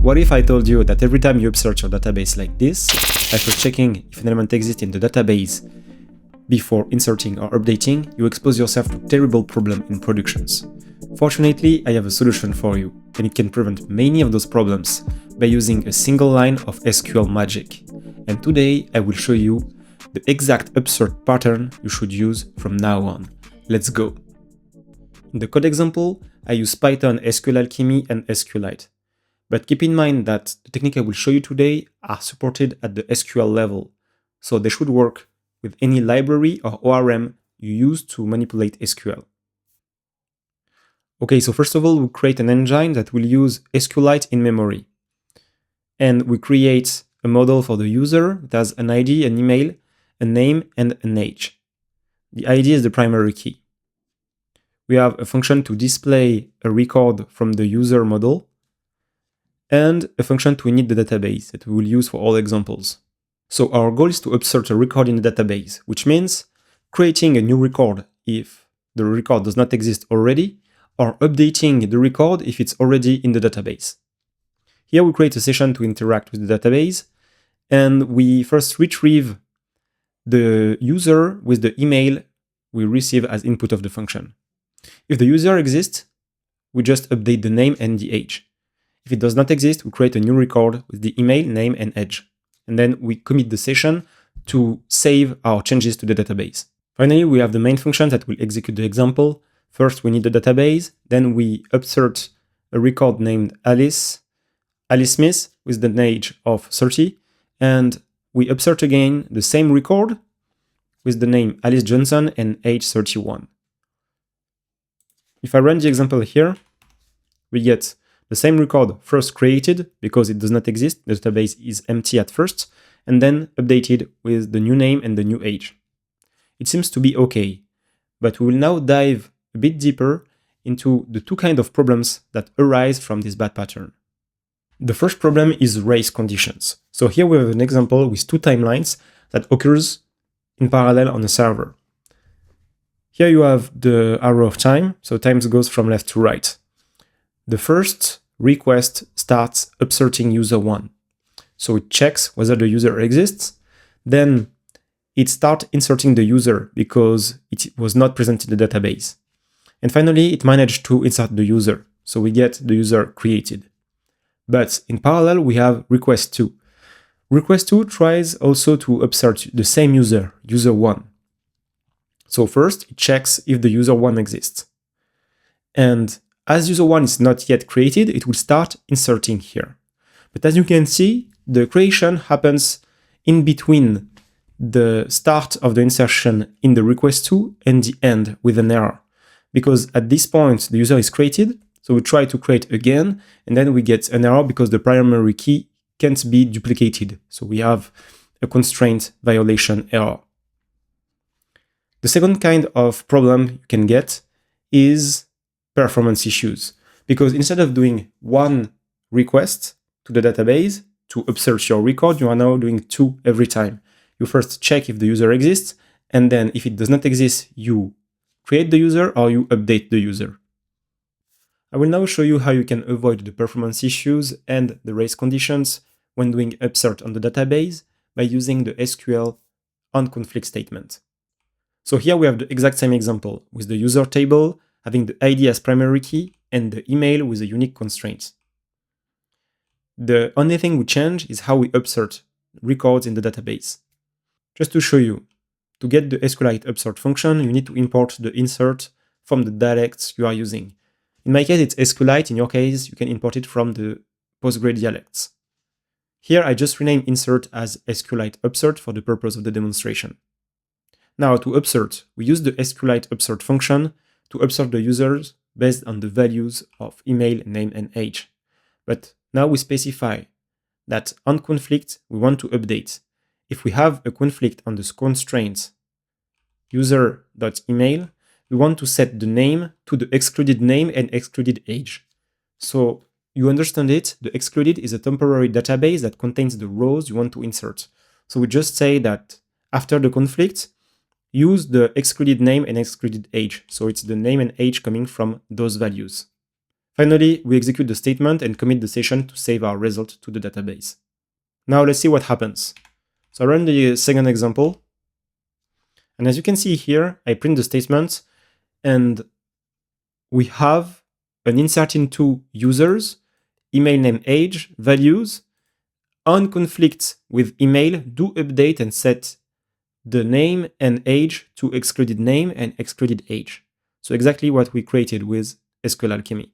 What if I told you that every time you upsert your database like this, after checking if an element exists in the database before inserting or updating, you expose yourself to terrible problems in productions? Fortunately, I have a solution for you, and it can prevent many of those problems by using a single line of SQL magic. And today I will show you the exact upsert pattern you should use from now on. Let's go. In the code example, I use Python, SQLAlchemy, and SQLite. But keep in mind that the technique I will show you today are supported at the SQL level, so they should work with any library or ORM you use to manipulate SQL. Okay, so first of all, we create an engine that will use SQLite in memory. And we create a model for the user that has an ID, an email, a name, and an age. The ID is the primary key. We have a function to display a record from the user model, and a function to init the database that we will use for all examples. So our goal is to upsert a record in the database, which means creating a new record if the record does not exist already, or updating the record if it's already in the database. Here we create a session to interact with the database, and we first retrieve the user with the email we receive as input of the function. If the user exists, we just update the name and the age. If it does not exist, we create a new record with the email, name, and age. And then we commit the session to save our changes to the database. Finally, we have the main function that will execute the example. First, we need the database. Then we upsert a record named Alice Smith with the age of 30. And we upsert again the same record with the name Alice Johnson and age 31. If I run the example here, we get the same record first created because it does not exist, the database is empty at first, and then updated with the new name and the new age. It seems to be okay, but we will now dive a bit deeper into the two kinds of problems that arise from this bad pattern. The first problem is race conditions. So here we have an example with two timelines that occurs in parallel on a server. Here you have the arrow of time, so time goes from left to right. The first request starts upserting user 1. So it checks whether the user exists. Then it starts inserting the user because it was not present in the database. And finally, it managed to insert the user. So we get the user created. But in parallel, we have request 2. Request 2 tries also to upsert the same user, user 1. So first, it checks if the user 1 exists. And as user 1 is not yet created, it will start inserting here. But as you can see, the creation happens in between the start of the insertion in the request 2 and the end with an error. Because at this point, the user is created, so we try to create again, and then we get an error because the primary key can't be duplicated. So we have a constraint violation error. The second kind of problem you can get is performance issues, because instead of doing one request to the database to upsert your record, you are now doing two every time. You first check if the user exists, and then if it does not exist, you create the user or you update the user. I will now show you how you can avoid the performance issues and the race conditions when doing upsert on the database by using the SQL onConflict statement. So here we have the exact same example with the user table having the ID as primary key and the email with a unique constraint. The only thing we change is how we upsert records in the database. Just to show you, to get the SQLite upsert function, you need to import the insert from the dialects you are using. In my case, it's SQLite. In your case, you can import it from the Postgre dialects. Here, I just rename insert as SQLite upsert for the purpose of the demonstration. Now, to upsert, we use the SQLite upsert function to upsert the users based on the values of email, name, and age. But now we specify that on conflict, we want to update. If we have a conflict on the constraint user.email, we want to set the name to the excluded name and excluded age. So you understand it, the excluded is a temporary database that contains the rows you want to insert. So we just say that after the conflict, use the excluded name and excluded age. So it's the name and age coming from those values. Finally, we execute the statement and commit the session to save our result to the database. Now let's see what happens. So I run the second example. And as you can see here, I print the statement and we have an insert into users, email name, age, values, on conflict with email, do update and set the name and age to excluded name and excluded age. So exactly what we created with SQL Alchemy.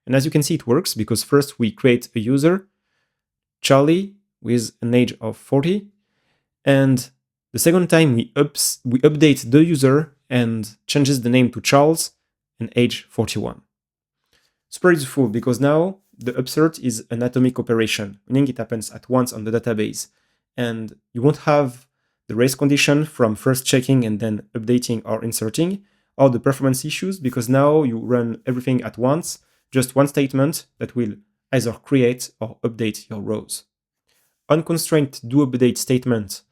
And as you can see, it works because first we create a user, Charlie, with an age of 40. And the second time we update the user and changes the name to Charles and age 41. Super useful because now the upsert is an atomic operation, meaning it happens at once on the database. And you won't have the race condition from first checking and then updating or inserting, or the performance issues, because now you run everything at once, just one statement that will either create or update your rows. Unconstrained do update statement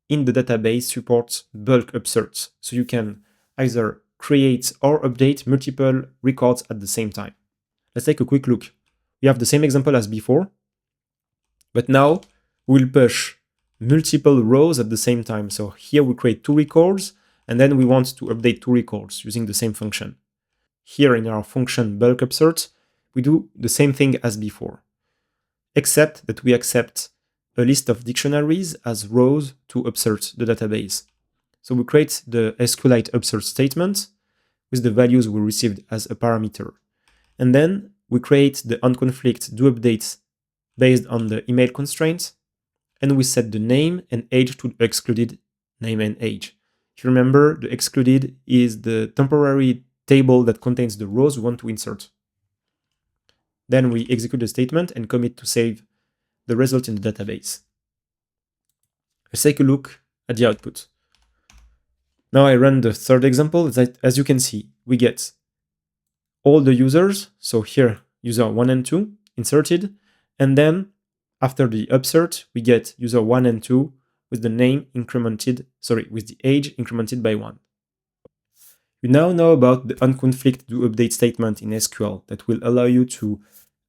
in the database supports bulk upserts, so you can either create or update multiple records at the same time. Let's take a quick look. We have the same example as before, but now we'll push multiple rows at the same time. So here we create 2 records, and then we want to update 2 records using the same function. Here in our function bulk upsert, we do the same thing as before, except that we accept a list of dictionaries as rows to upsert the database. So we create the SQLite upsert statement with the values we received as a parameter. And then we create the onConflict do update based on the email constraints, and we set the name and age to the excluded name and age. If you remember, the excluded is the temporary table that contains the rows we want to insert. Then we execute the statement and commit to save the result in the database. Let's take a look at the output. Now I run the third example. As you can see, we get all the users, so here user 1 and 2 inserted, and then after the upsert, we get user 1 and 2 with the name incremented, with the age incremented by 1. You now know about the onConflict do update statement in SQL that will allow you to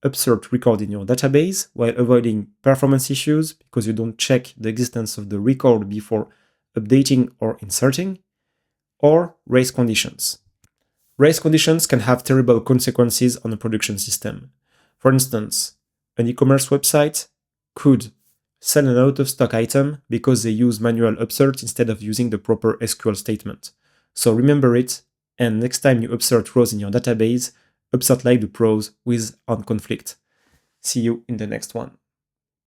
upsert record in your database while avoiding performance issues because you don't check the existence of the record before updating or inserting, or race conditions. Race conditions can have terrible consequences on a production system. For instance, an e-commerce website could sell an out-of-stock item because they use manual upsert instead of using the proper SQL statement. So remember it, and next time you upsert rows in your database, upsert like the pros with onConflict. See you in the next one.